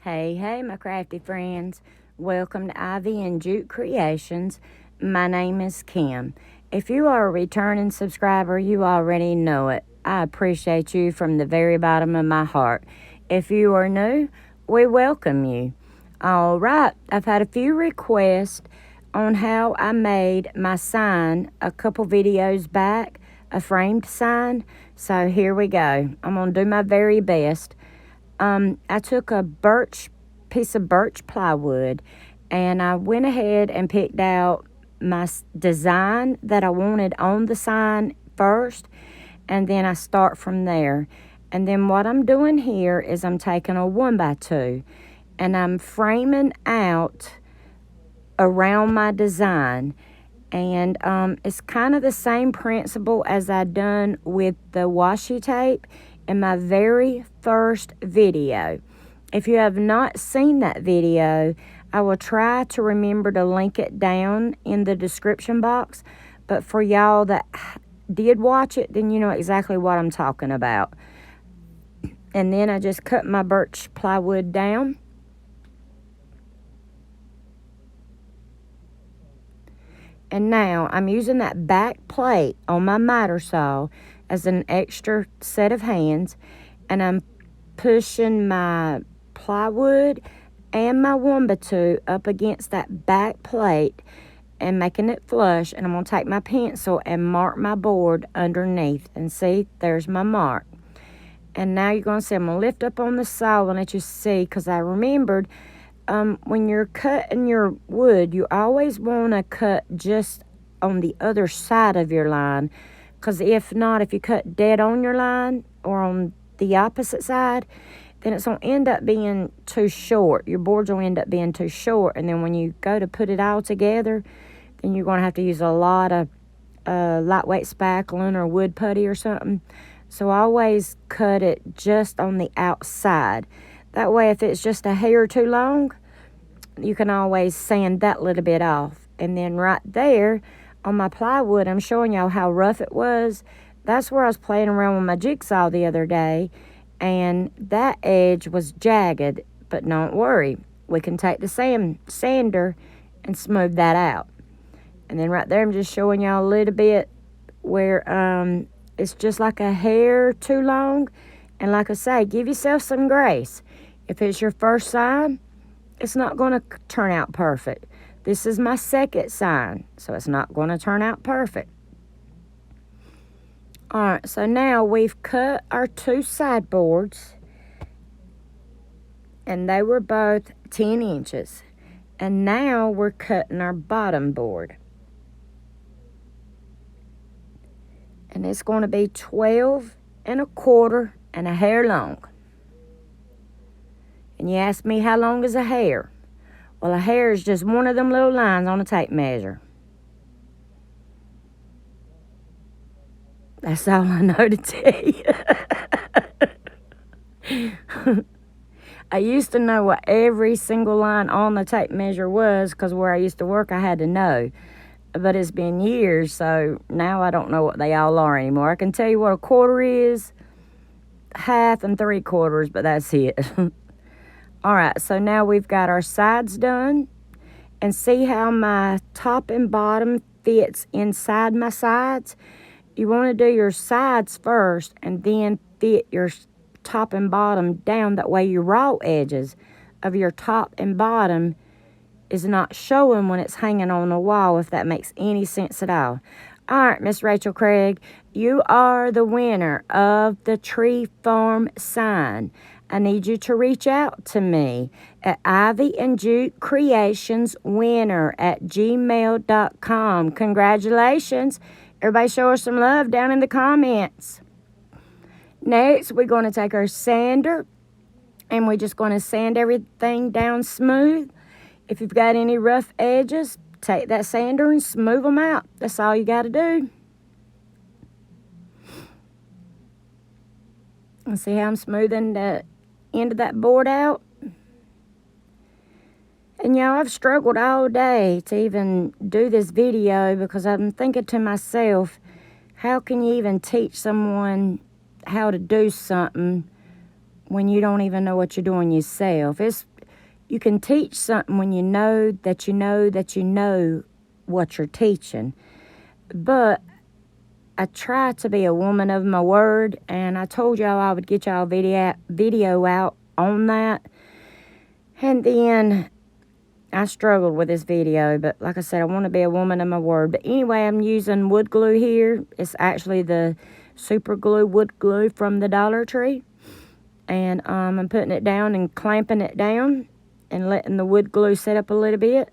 Hey, my crafty friends. Welcome to Ivy and Jute Creations. My name is Kim. If you are a returning subscriber, you already know it. I appreciate you from the very bottom of my heart. If you are new, we welcome you. All right, I've had a few requests on how I made my sign a couple videos back, a framed sign. So here we go. I'm going to do my very best. I took a piece of birch plywood, and I went ahead and picked out my design that I wanted on the sign first, and then I start from there. And then what I'm doing here is I'm taking a 1x2 and I'm framing out around my design. And it's kind of the same principle as I done with the washi tape in my very first video. If you have not seen that video, I will try to remember to link it down in the description box. But for y'all that did watch it, then you know exactly what I'm talking about. And then I just cut my birch plywood down. And now I'm using that back plate on my miter saw as an extra set of hands, and I'm pushing my plywood and my 1x2 up against that back plate and making it flush. And I'm going to take my pencil and mark my board underneath, and see, there's my mark. And now you're going to see, I'm going to lift up on the saw and let you see, because I remembered when you're cutting your wood, you always want to cut just on the other side of your line, because if not, if you cut dead on your line or on the opposite side, then it's going to end up being too short. Your boards will end up being too short, and then when you go to put it all together, then you're going to have to use a lot of lightweight spackling or wood putty or something. So I always cut it just on the outside. That way, if it's just a hair too long, you can always sand that little bit off. And then right there on my plywood, I'm showing y'all how rough it was. That's where I was playing around with my jigsaw the other day, and that edge was jagged. But don't worry, we can take the sander and smooth that out. And then right there, I'm just showing y'all a little bit where it's just like a hair too long. And like I say, give yourself some grace. If it's your first sign, it's not going to turn out perfect. This is my second sign, so it's not going to turn out perfect. All right, so now we've cut our two sideboards, and they were both 10 inches. And now we're cutting our bottom board. And it's going to be 12 1/4 and a hair long. And you ask me, how long is a hair? Well, a hair is just one of them little lines on a tape measure. That's all I know to tell you. I used to know what every single line on the tape measure was, because where I used to work, I had to know. But it's been years, so now I don't know what they all are anymore. I can tell you what a quarter is, half, and 3/4, but that's it. All right, so now we've got our sides done. And see how my top and bottom fits inside my sides? You want to do your sides first and then fit your top and bottom down. That way your raw edges of your top and bottom is not showing when it's hanging on the wall, if that makes any sense at all. All right, Miss Rachel Craig, you are the winner of the Tree Farm sign. I need you to reach out to me at Ivy and Jute Creations winner at gmail.com. Congratulations. Everybody show us some love down in the comments. Next, we're going to take our sander, and we're just going to sand everything down smooth. If you've got any rough edges, take that sander and smooth them out. That's all you got to do. And see how I'm smoothing the end of that board out? And y'all, I've struggled all day to even do this video, because I'm thinking to myself, how can you even teach someone how to do something when you don't even know what you're doing yourself. You can teach something when you know that you know that you know what you're teaching. But I try to be a woman of my word, and I told y'all I would get y'all video out on that. And then I struggled with this video, but like I said, I want to be a woman of my word. But anyway, I'm using wood glue here. It's actually the super glue, wood glue from the Dollar Tree. And I'm putting it down and clamping it down and letting the wood glue set up a little bit.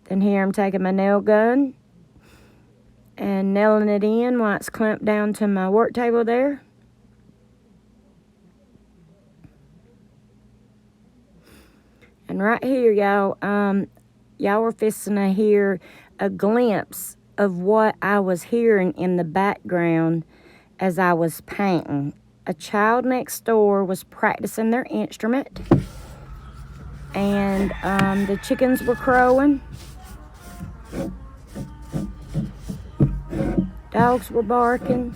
Then here I'm taking my nail gun and nailing it in while it's clamped down to my work table there. And right here, y'all, y'all are fixing to hear a glimpse of what I was hearing in the background as I was painting. A child next door was practicing their instrument, and the chickens were crowing. Dogs were barking.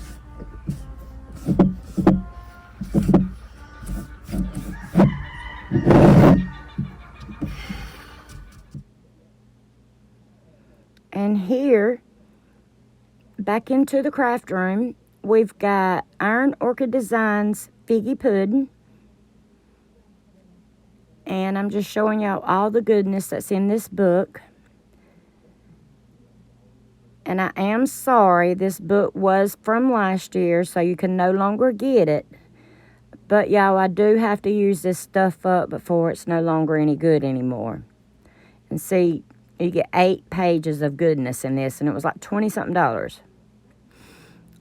And here, back into the craft room, we've got Iron Orchid Designs Figgy Pudding. And I'm just showing y'all all the goodness that's in this book. And I am sorry, this book was from last year, so you can no longer get it. But y'all, I do have to use this stuff up before it's no longer any good anymore. And see, you get 8 pages of goodness in this, and it was like $20-something. All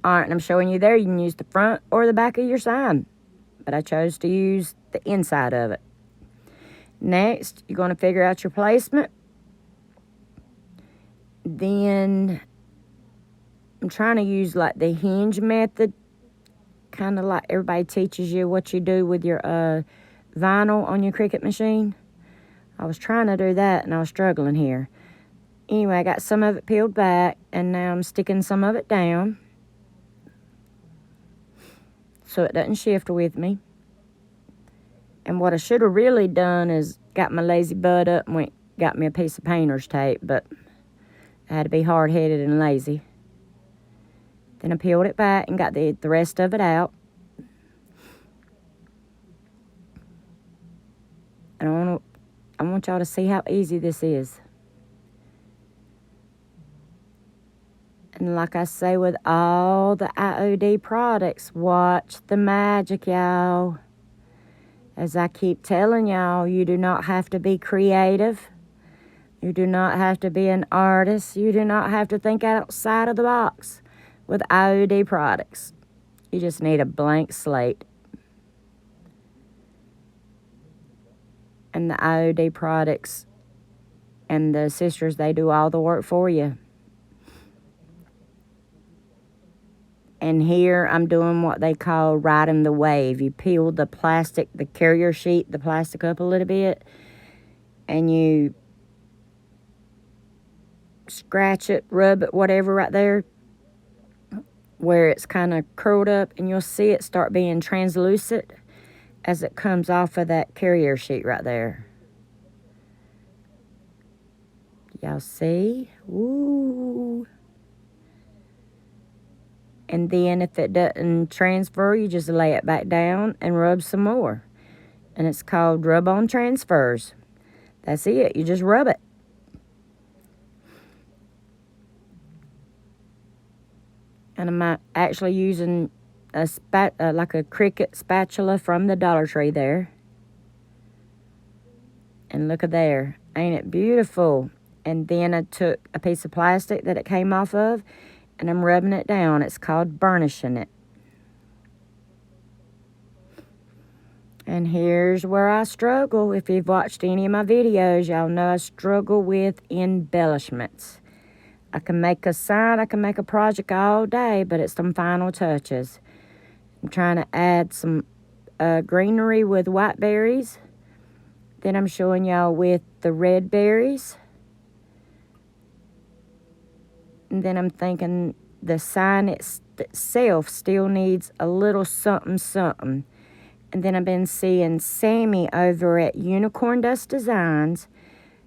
right, and I'm showing you there, you can use the front or the back of your sign. But I chose to use the inside of it. Next, you're going to figure out your placement. Then I'm trying to use like the hinge method, kind of like everybody teaches you what you do with your vinyl on your Cricut machine. I was trying to do that, and I was struggling here. Anyway, I got some of it peeled back, and now I'm sticking some of it down so it doesn't shift with me. And what I should have really done is got my lazy butt up and got me a piece of painter's tape, but I had to be hard-headed and lazy. Then I peeled it back and got the rest of it out. And I want y'all to see how easy this is. And like I say with all the IOD products, watch the magic, y'all. As I keep telling y'all, you do not have to be creative. You do not have to be an artist. You do not have to think outside of the box with IOD products. You just need a blank slate. And the IOD products and the sisters, they do all the work for you. And here I'm doing what they call riding the wave. You peel the plastic, the carrier sheet, the plastic up a little bit, and you scratch it, rub it, whatever right there, where it's kind of curled up, and you'll see it start being translucent as it comes off of that carrier sheet right there. Y'all see? Ooh. And then if it doesn't transfer, you just lay it back down and rub some more. And it's called rub-on transfers. That's it. You just rub it. And I'm actually using like a Cricut spatula from the Dollar Tree there. And look at there. Ain't it beautiful? And then I took a piece of plastic that it came off of, and I'm rubbing it down. It's called burnishing it. And here's where I struggle. If you've watched any of my videos, y'all know I struggle with embellishments. I can make a sign, I can make a project all day, but it's some final touches. I'm trying to add some greenery with white berries. Then I'm showing y'all with the red berries. And then I'm thinking the sign itself still needs a little something something. And then I've been seeing Sammy over at Unicorn Dust Designs.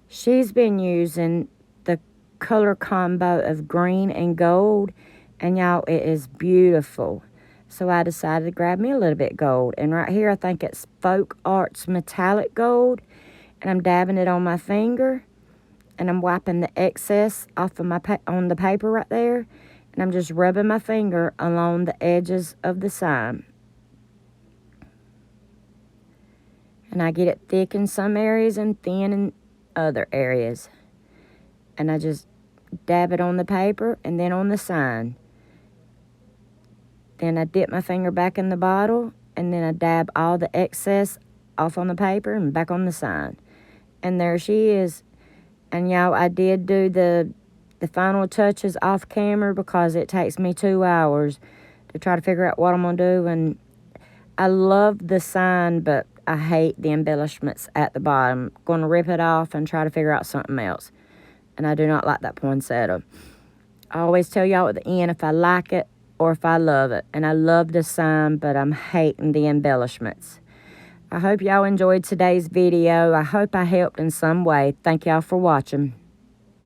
She's been using the color combo of green and gold. And y'all, it is beautiful. So I decided to grab me a little bit gold. And right here, I think it's Folk Arts Metallic Gold. And I'm dabbing it on my finger. And I'm wiping the excess off of my on the paper right there. And I'm just rubbing my finger along the edges of the sign. And I get it thick in some areas and thin in other areas. And I just dab it on the paper and then on the sign. Then I dip my finger back in the bottle and then I dab all the excess off on the paper and back on the sign. And there she is. And y'all, I did do the final touches off camera because it takes me 2 hours to try to figure out what I'm going to do. And I love the sign, but I hate the embellishments at the bottom. I'm going to rip it off and try to figure out something else. And I do not like that poinsettia. I always tell y'all at the end if I like it or if I love it. And I love the sign, but I'm hating the embellishments. I hope y'all enjoyed today's video. I hope I helped in some way. Thank y'all for watching.